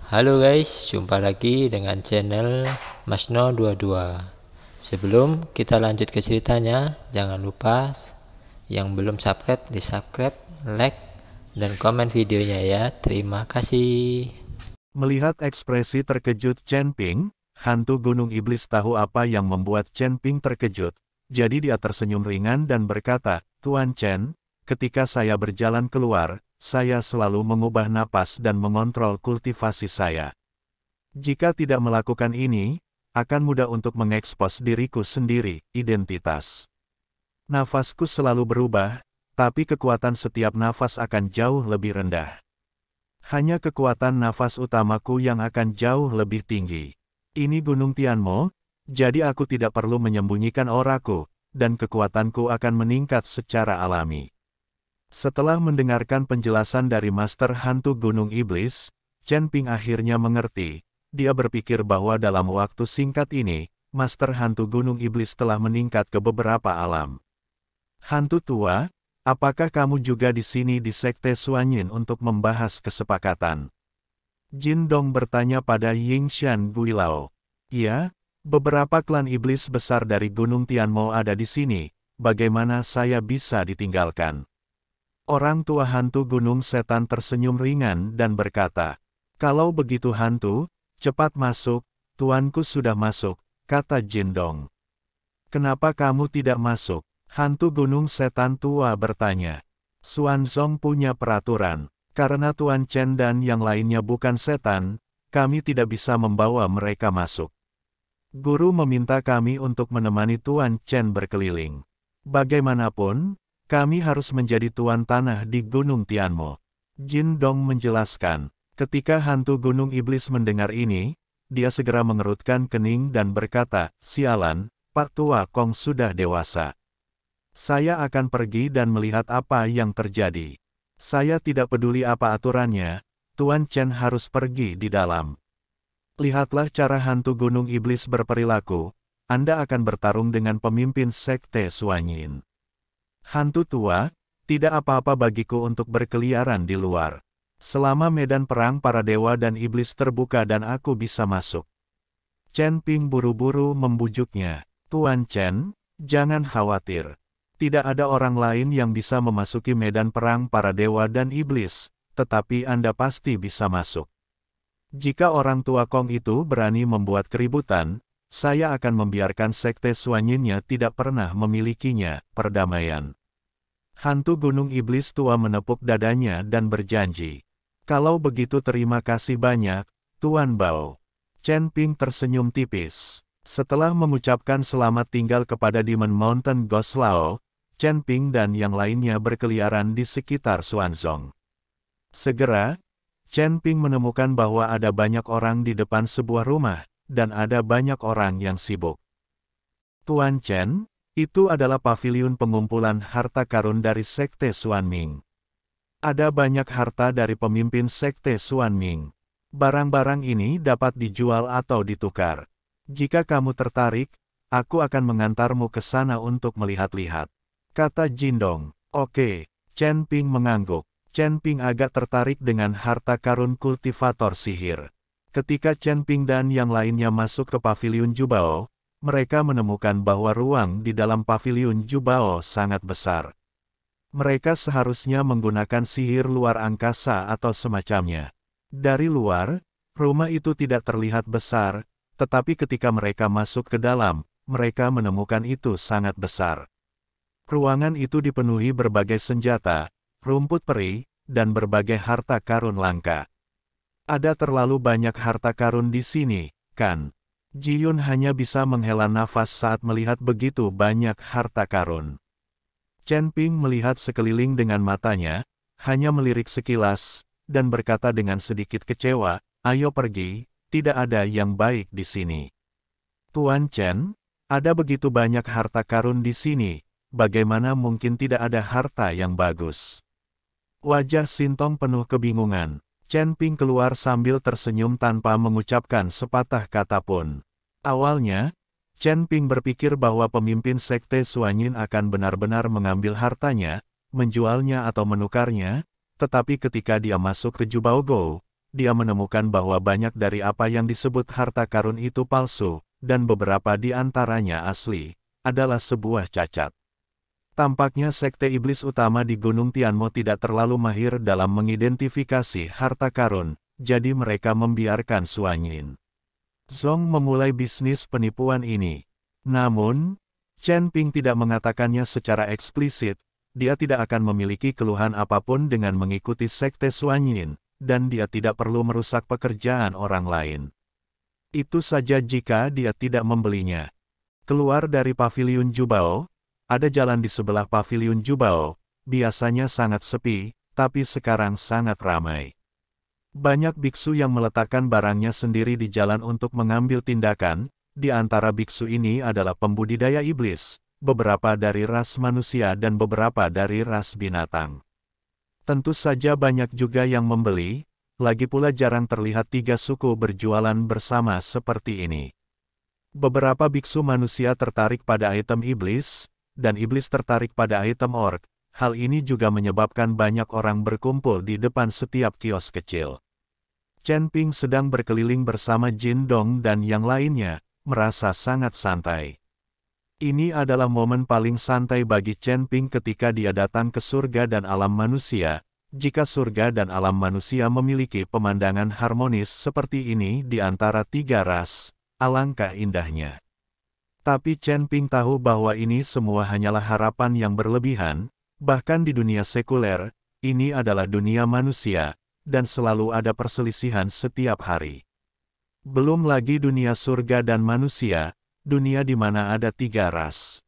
Halo guys, jumpa lagi dengan channel Masno22. Sebelum kita lanjut ke ceritanya, jangan lupa yang belum subscribe di subscribe, like, dan komen videonya ya. Terima kasih. Melihat ekspresi terkejut Chen Ping, hantu gunung iblis tahu apa yang membuat Chen Ping terkejut. Jadi dia tersenyum ringan dan berkata, "Tuan Chen, ketika saya berjalan keluar, saya selalu mengubah napas dan mengontrol kultivasi saya. Jika tidak melakukan ini, akan mudah untuk mengekspos diriku sendiri, identitas. Nafasku selalu berubah, tapi kekuatan setiap nafas akan jauh lebih rendah. Hanya kekuatan nafas utamaku yang akan jauh lebih tinggi. Ini Gunung Tianmo, jadi aku tidak perlu menyembunyikan auraku, dan kekuatanku akan meningkat secara alami." Setelah mendengarkan penjelasan dari Master Hantu Gunung Iblis, Chen Ping akhirnya mengerti. Dia berpikir bahwa dalam waktu singkat ini, Master Hantu Gunung Iblis telah meningkat ke beberapa alam. "Hantu tua, apakah kamu juga di sini di Sekte Suanyin untuk membahas kesepakatan?" Jin Dong bertanya pada Yingshan Guilao. "Ya, beberapa klan iblis besar dari Gunung Tianmo ada di sini, bagaimana saya bisa ditinggalkan?" Orang tua hantu Gunung Setan tersenyum ringan dan berkata, "Kalau begitu hantu, cepat masuk, tuanku sudah masuk," kata Jin Dong. "Kenapa kamu tidak masuk?" Hantu Gunung Setan tua bertanya. "Xuanzong punya peraturan. Karena Tuan Chen dan yang lainnya bukan setan, kami tidak bisa membawa mereka masuk. Guru meminta kami untuk menemani Tuan Chen berkeliling. Bagaimanapun, kami harus menjadi tuan tanah di Gunung Tianmo." Jin Dong menjelaskan. Ketika hantu Gunung Iblis mendengar ini, dia segera mengerutkan kening dan berkata, "Sialan, Pak Tua Kong sudah dewasa. Saya akan pergi dan melihat apa yang terjadi. Saya tidak peduli apa aturannya, Tuan Chen harus pergi di dalam." Lihatlah cara hantu Gunung Iblis berperilaku, Anda akan bertarung dengan pemimpin Sekte Suanyin. "Hantu tua, tidak apa-apa bagiku untuk berkeliaran di luar. Selama medan perang para dewa dan iblis terbuka dan aku bisa masuk." Chen Ping buru-buru membujuknya. "Tuan Chen, jangan khawatir. Tidak ada orang lain yang bisa memasuki medan perang para dewa dan iblis, tetapi Anda pasti bisa masuk. Jika orang tua Kong itu berani membuat keributan, saya akan membiarkan Sekte Suanyinnya tidak pernah memilikinya." Perdamaian. Hantu Gunung Iblis tua menepuk dadanya dan berjanji. "Kalau begitu terima kasih banyak, Tuan Bao." Chen Ping tersenyum tipis. Setelah mengucapkan selamat tinggal kepada Demon Mountain Ghost Lao, Chen Ping dan yang lainnya berkeliaran di sekitar Xuanzong. Segera, Chen Ping menemukan bahwa ada banyak orang di depan sebuah rumah, dan ada banyak orang yang sibuk. "Tuan Chen, itu adalah paviliun pengumpulan harta karun dari Sekte Suanming. Ada banyak harta dari pemimpin Sekte Suanming. Barang-barang ini dapat dijual atau ditukar. Jika kamu tertarik, aku akan mengantarmu ke sana untuk melihat-lihat," kata Jin Dong. "Oke." Chen Ping mengangguk. Chen Ping agak tertarik dengan harta karun kultivator sihir. Ketika Chen Ping dan yang lainnya masuk ke paviliun Jubao, mereka menemukan bahwa ruang di dalam paviliun Jubao sangat besar. Mereka seharusnya menggunakan sihir luar angkasa atau semacamnya. Dari luar, rumah itu tidak terlihat besar, tetapi ketika mereka masuk ke dalam, mereka menemukan itu sangat besar. Ruangan itu dipenuhi berbagai senjata, rumput peri, dan berbagai harta karun langka. "Ada terlalu banyak harta karun di sini, kan?" Ji Yun hanya bisa menghela nafas saat melihat begitu banyak harta karun. Chen Ping melihat sekeliling dengan matanya, hanya melirik sekilas, dan berkata dengan sedikit kecewa, "Ayo pergi, tidak ada yang baik di sini." "Tuan Chen, ada begitu banyak harta karun di sini, bagaimana mungkin tidak ada harta yang bagus?" Wajah Sintong penuh kebingungan. Chen Ping keluar sambil tersenyum tanpa mengucapkan sepatah kata pun. Awalnya, Chen Ping berpikir bahwa pemimpin Sekte Suanyin akan benar-benar mengambil hartanya, menjualnya atau menukarnya, tetapi ketika dia masuk ke Jubao Go, dia menemukan bahwa banyak dari apa yang disebut harta karun itu palsu, dan beberapa di antaranya asli, adalah sebuah cacat. Tampaknya sekte iblis utama di Gunung Tianmo tidak terlalu mahir dalam mengidentifikasi harta karun, jadi mereka membiarkan Suanyin Zong memulai bisnis penipuan ini. Namun, Chen Ping tidak mengatakannya secara eksplisit, dia tidak akan memiliki keluhan apapun dengan mengikuti sekte Suanyin, dan dia tidak perlu merusak pekerjaan orang lain. Itu saja jika dia tidak membelinya. Keluar dari paviliun Jubao, ada jalan di sebelah paviliun Jubao, biasanya sangat sepi, tapi sekarang sangat ramai. Banyak biksu yang meletakkan barangnya sendiri di jalan untuk mengambil tindakan, di antara biksu ini adalah pembudidaya iblis, beberapa dari ras manusia dan beberapa dari ras binatang. Tentu saja banyak juga yang membeli, lagi pula jarang terlihat tiga suku berjualan bersama seperti ini. Beberapa biksu manusia tertarik pada item iblis, dan iblis tertarik pada item orc. Hal ini juga menyebabkan banyak orang berkumpul di depan setiap kios kecil. Chen Ping sedang berkeliling bersama Jin Dong dan yang lainnya, merasa sangat santai. Ini adalah momen paling santai bagi Chen Ping ketika dia datang ke surga dan alam manusia. Jika surga dan alam manusia memiliki pemandangan harmonis seperti ini di antara tiga ras, alangkah indahnya. Tapi Chen Ping tahu bahwa ini semua hanyalah harapan yang berlebihan, bahkan di dunia sekuler, ini adalah dunia manusia, dan selalu ada perselisihan setiap hari. Belum lagi dunia surga dan manusia, dunia di mana ada tiga ras.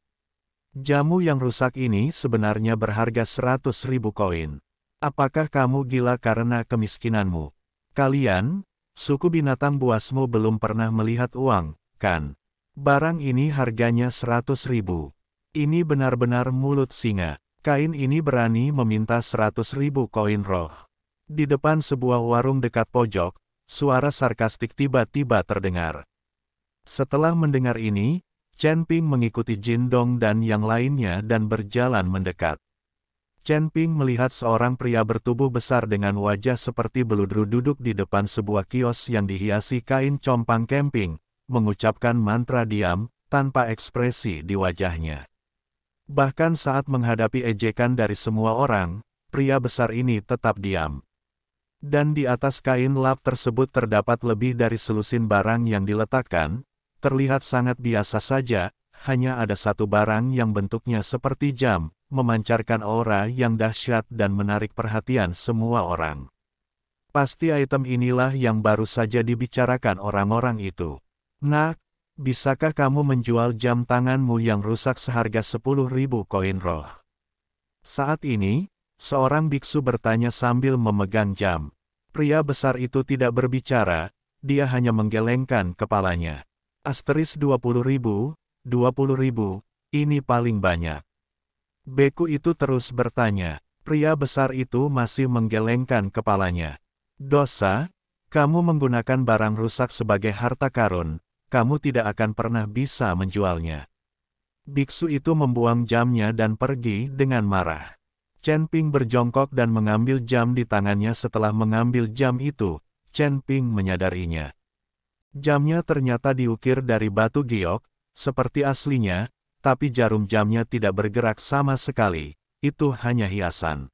Jamu yang rusak ini sebenarnya berharga 100.000 koin. Apakah kamu gila karena kemiskinanmu? Kalian, suku binatang buasmu belum pernah melihat uang, kan? Barang ini harganya 100.000. Ini benar-benar mulut singa. Kain ini berani meminta 100.000 koin roh. Di depan sebuah warung dekat pojok, suara sarkastik tiba-tiba terdengar. Setelah mendengar ini, Chen Ping mengikuti Jin Dong dan yang lainnya dan berjalan mendekat. Chen Ping melihat seorang pria bertubuh besar dengan wajah seperti beludru duduk di depan sebuah kios yang dihiasi kain compang camping, mengucapkan mantra diam, tanpa ekspresi di wajahnya. Bahkan saat menghadapi ejekan dari semua orang, pria besar ini tetap diam. Dan di atas kain lap tersebut terdapat lebih dari selusin barang yang diletakkan, terlihat sangat biasa saja, hanya ada satu barang yang bentuknya seperti jam, memancarkan aura yang dahsyat dan menarik perhatian semua orang. Pasti item inilah yang baru saja dibicarakan orang-orang itu. Nak, bisakah kamu menjual jam tanganmu yang rusak seharga 10.000 koin roh? Saat ini, seorang biksu bertanya sambil memegang jam. Pria besar itu tidak berbicara, dia hanya menggelengkan kepalanya. Asteris 20.000, 20.000, ini paling banyak. Beku itu terus bertanya, pria besar itu masih menggelengkan kepalanya. Dosa, kamu menggunakan barang rusak sebagai harta karun, kamu tidak akan pernah bisa menjualnya. Biksu itu membuang jamnya dan pergi dengan marah. Chen Ping berjongkok dan mengambil jam di tangannya. Setelah mengambil jam itu, Chen Ping menyadarinya. Jamnya ternyata diukir dari batu giok, seperti aslinya, tapi jarum jamnya tidak bergerak sama sekali, itu hanya hiasan.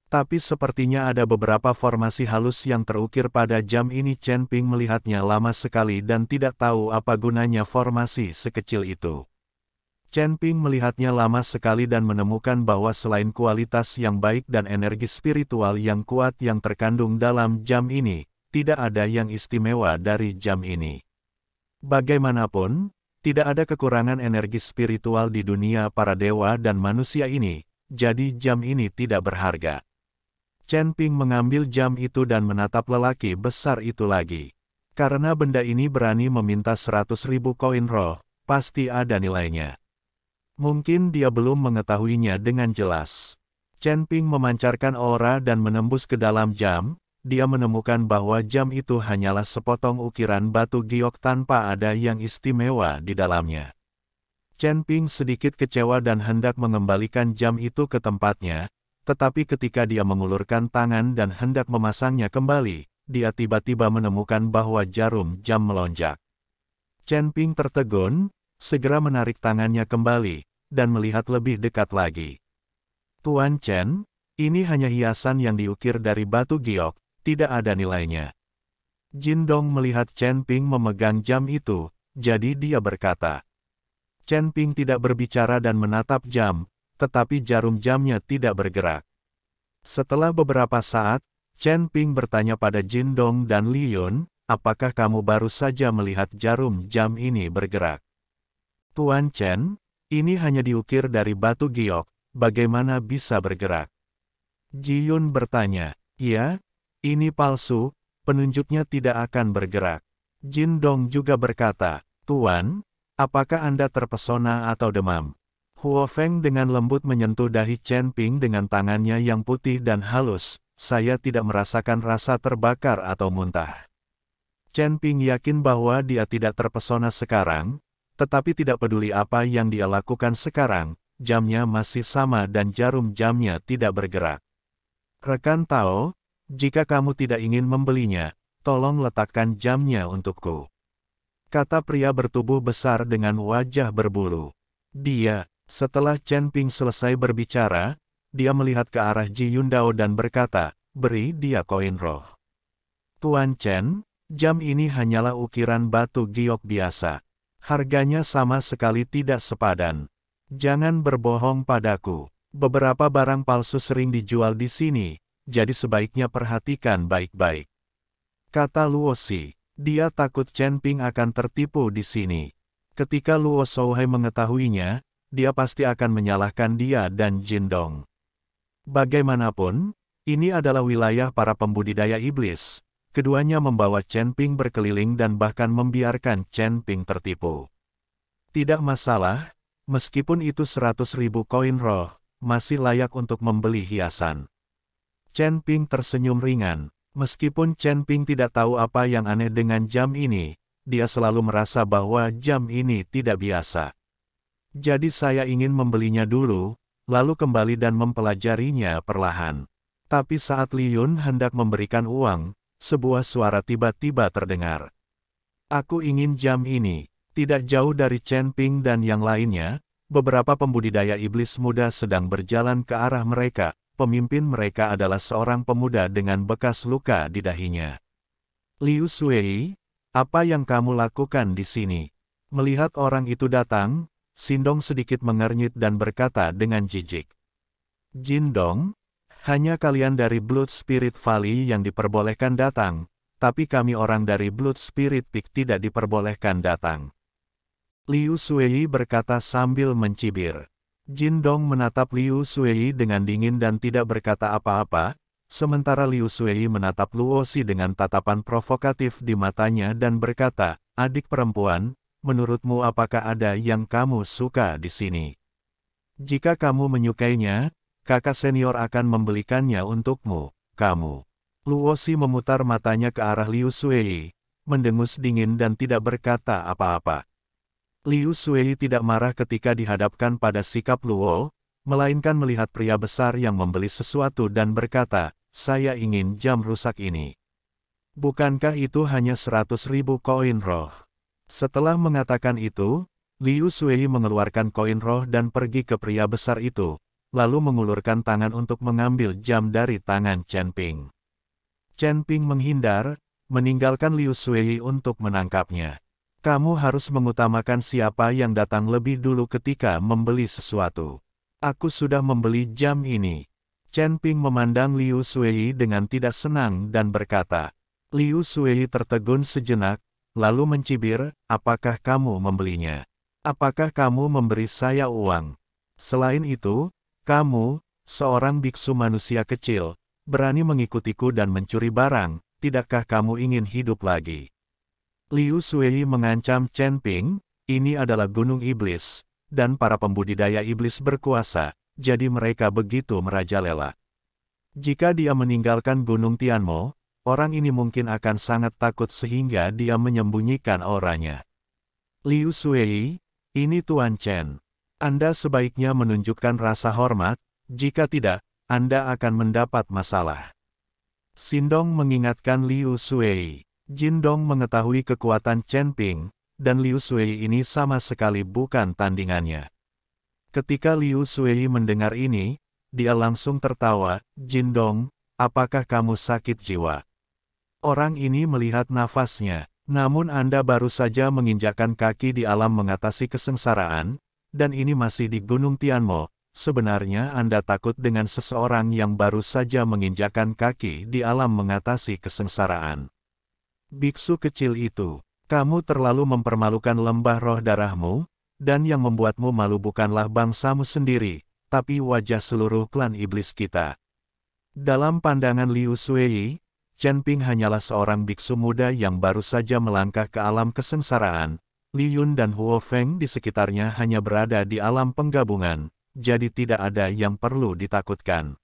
Tapi sepertinya ada beberapa formasi halus yang terukir pada jam ini. Chen Ping melihatnya lama sekali dan tidak tahu apa gunanya formasi sekecil itu. Chen Ping melihatnya lama sekali dan menemukan bahwa selain kualitas yang baik dan energi spiritual yang kuat yang terkandung dalam jam ini, tidak ada yang istimewa dari jam ini. Bagaimanapun, tidak ada kekurangan energi spiritual di dunia para dewa dan manusia ini, jadi jam ini tidak berharga. Chen Ping mengambil jam itu dan menatap lelaki besar itu lagi. Karena benda ini berani meminta 100.000 koin roh, pasti ada nilainya. Mungkin dia belum mengetahuinya dengan jelas. Chen Ping memancarkan aura dan menembus ke dalam jam. Dia menemukan bahwa jam itu hanyalah sepotong ukiran batu giok tanpa ada yang istimewa di dalamnya. Chen Ping sedikit kecewa dan hendak mengembalikan jam itu ke tempatnya, tetapi ketika dia mengulurkan tangan dan hendak memasangnya kembali, dia tiba-tiba menemukan bahwa jarum jam melonjak. Chen Ping tertegun, segera menarik tangannya kembali, dan melihat lebih dekat lagi. Tuan Chen, ini hanya hiasan yang diukir dari batu giok, tidak ada nilainya. Jin Dong melihat Chen Ping memegang jam itu, jadi dia berkata. Chen Ping tidak berbicara dan menatap jam, tetapi jarum jamnya tidak bergerak. Setelah beberapa saat, Chen Ping bertanya pada Jin Dong dan Li Yun, apakah kamu baru saja melihat jarum jam ini bergerak? Tuan Chen, ini hanya diukir dari batu giok, bagaimana bisa bergerak? Ji Yun bertanya, ya, ini palsu, penunjuknya tidak akan bergerak. Jin Dong juga berkata, Tuan, apakah Anda terpesona atau demam? Huo Feng dengan lembut menyentuh dahi Chen Ping dengan tangannya yang putih dan halus, saya tidak merasakan rasa terbakar atau muntah. Chen Ping yakin bahwa dia tidak terpesona sekarang, tetapi tidak peduli apa yang dia lakukan sekarang, jamnya masih sama dan jarum jamnya tidak bergerak. Rekan Tao, jika kamu tidak ingin membelinya, tolong letakkan jamnya untukku. Kata pria bertubuh besar dengan wajah berbulu. Setelah Chen Ping selesai berbicara, dia melihat ke arah Ji Yundao dan berkata, beri dia koin roh. Tuan Chen, jam ini hanyalah ukiran batu giok biasa. Harganya sama sekali tidak sepadan. Jangan berbohong padaku. Beberapa barang palsu sering dijual di sini, jadi sebaiknya perhatikan baik-baik. Kata Luo Xi, dia takut Chen Ping akan tertipu di sini. Ketika Luo Shouhai mengetahuinya, dia pasti akan menyalahkan dia dan Jin Dong. Bagaimanapun, ini adalah wilayah para pembudidaya iblis. Keduanya membawa Chen Ping berkeliling dan bahkan membiarkan Chen Ping tertipu. Tidak masalah, meskipun itu 100.000 koin roh, masih layak untuk membeli hiasan. Chen Ping tersenyum ringan. Meskipun Chen Ping tidak tahu apa yang aneh dengan jam ini, dia selalu merasa bahwa jam ini tidak biasa. Jadi saya ingin membelinya dulu, lalu kembali dan mempelajarinya perlahan. Tapi saat Li Yun hendak memberikan uang, sebuah suara tiba-tiba terdengar. Aku ingin jam ini. Tidak jauh dari Chen Ping dan yang lainnya, beberapa pembudidaya iblis muda sedang berjalan ke arah mereka. Pemimpin mereka adalah seorang pemuda dengan bekas luka di dahinya. Liu Sui, apa yang kamu lakukan di sini? Melihat orang itu datang, Shindong sedikit mengernyit dan berkata dengan jijik. Jin Dong, hanya kalian dari Blood Spirit Valley yang diperbolehkan datang, tapi kami orang dari Blood Spirit Peak tidak diperbolehkan datang. Liu Sui berkata sambil mencibir. Jin Dong menatap Liu Sui dengan dingin dan tidak berkata apa-apa, sementara Liu Sui menatap Luo Xi dengan tatapan provokatif di matanya dan berkata, adik perempuan, menurutmu apakah ada yang kamu suka di sini? Jika kamu menyukainya, kakak senior akan membelikannya untukmu, kamu. Luo Xi memutar matanya ke arah Liu Sui, mendengus dingin dan tidak berkata apa-apa. Liu Sui tidak marah ketika dihadapkan pada sikap Luo, melainkan melihat pria besar yang membeli sesuatu dan berkata, saya ingin jam rusak ini. Bukankah itu hanya 100.000 koin roh? Setelah mengatakan itu, Liu Sui mengeluarkan koin roh dan pergi ke pria besar itu, lalu mengulurkan tangan untuk mengambil jam dari tangan Chen Ping. Chen Ping menghindar, meninggalkan Liu Sui untuk menangkapnya. Kamu harus mengutamakan siapa yang datang lebih dulu ketika membeli sesuatu. Aku sudah membeli jam ini. Chen Ping memandang Liu Sui dengan tidak senang dan berkata. Liu Sui tertegun sejenak, lalu mencibir, apakah kamu membelinya? Apakah kamu memberi saya uang? Selain itu, kamu, seorang biksu manusia kecil, berani mengikutiku dan mencuri barang, tidakkah kamu ingin hidup lagi? Liu Sui mengancam Chen Ping, ini adalah gunung iblis, dan para pembudidaya iblis berkuasa, jadi mereka begitu merajalela. Jika dia meninggalkan gunung Tianmo, orang ini mungkin akan sangat takut sehingga dia menyembunyikan auranya. Liu Sui, ini Tuan Chen. Anda sebaiknya menunjukkan rasa hormat, jika tidak, Anda akan mendapat masalah. Shindong mengingatkan Liu Sui. Jindong mengetahui kekuatan Chen Ping, dan Liu Sui ini sama sekali bukan tandingannya. Ketika Liu Sui mendengar ini, dia langsung tertawa. Jindong, apakah kamu sakit jiwa? Orang ini melihat nafasnya. Namun Anda baru saja menginjakkan kaki di alam mengatasi kesengsaraan, dan ini masih di Gunung Tianmo. Sebenarnya Anda takut dengan seseorang yang baru saja menginjakkan kaki di alam mengatasi kesengsaraan. Biksu kecil itu, kamu terlalu mempermalukan lembah roh darahmu, dan yang membuatmu malu bukanlah bangsamu sendiri, tapi wajah seluruh klan iblis kita. Dalam pandangan Liu Sui, Chen Ping hanyalah seorang biksu muda yang baru saja melangkah ke alam kesengsaraan. Li Yun dan Huo Feng di sekitarnya hanya berada di alam penggabungan, jadi tidak ada yang perlu ditakutkan.